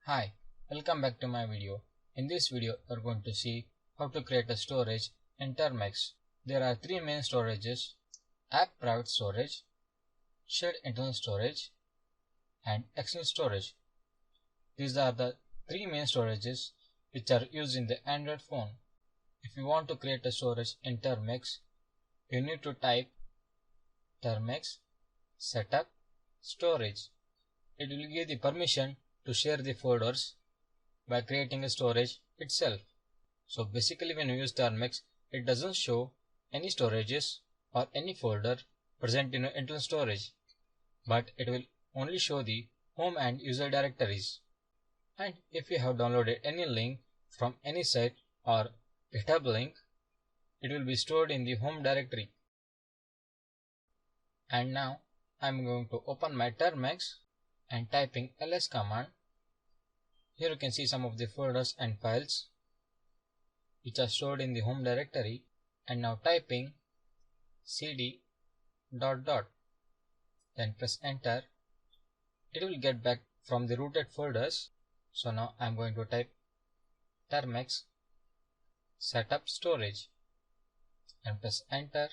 Hi, welcome back to my video. In this video, we're going to see how to create a storage in Termex. There are three main storages: app private storage, shared internal storage, and external storage. These are the three main storages which are used in the Android phone. If you want to create a storage in Termex, you need to type Termex setup storage. It will give the permission to share the folders by creating a storage itself. So basically when you use Termex, it doesn't show any storages or any folder present in your internal storage, but it will only show the home and user directories. And if you have downloaded any link from any site or GitHub link, it will be stored in the home directory. And now I'm going to open my Termex and typing ls command. Here you can see some of the folders and files which are stored in the home directory, and now typing cd ... then press enter. It will get back from the rooted folders. So now I'm going to type Termex setup storage and press enter.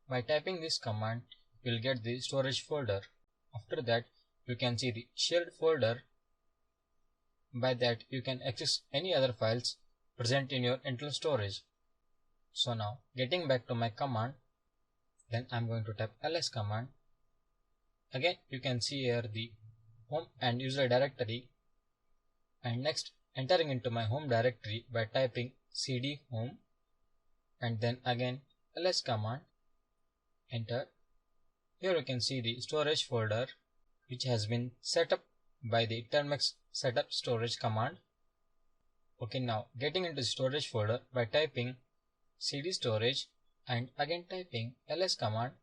By typing this command, you will get the storage folder. After that, you can see the shared folder. By that, you can access any other files present in your internal storage. So now, getting back to my command, then I'm going to type ls command. Again, you can see here the home and user directory, and next entering into my home directory by typing cd home, and then again ls command, enter. Here you can see the storage folder which has been set up by the Termex setup storage command. Okay, now getting into storage folder by typing cd storage and again typing ls command.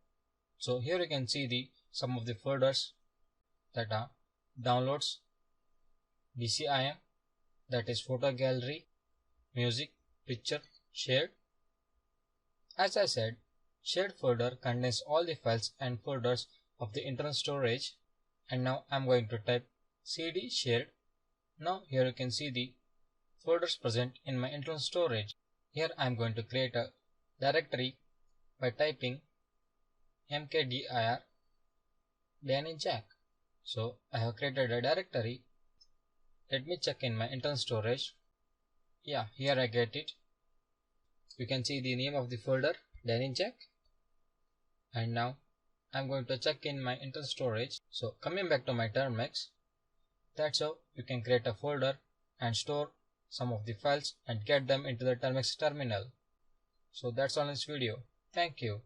So here you can see some of the folders that are downloads, DCIM, that is photo gallery, music, picture, shared. As I said, shared folder contains all the files and folders of the internal storage. And now I'm going to type cd shared. Now here you can see the folders present in my internal storage. Here I'm going to create a directory by typing mkdir jack. So I have created a directory. Let me check in my internal storage. Yeah, here I get it. You can see the name of the folder jack. And now I'm going to check in my internal storage. So coming back to my Termex, that's how you can create a folder and store some of the files and get them into the Termex terminal. So that's all in this video. Thank you.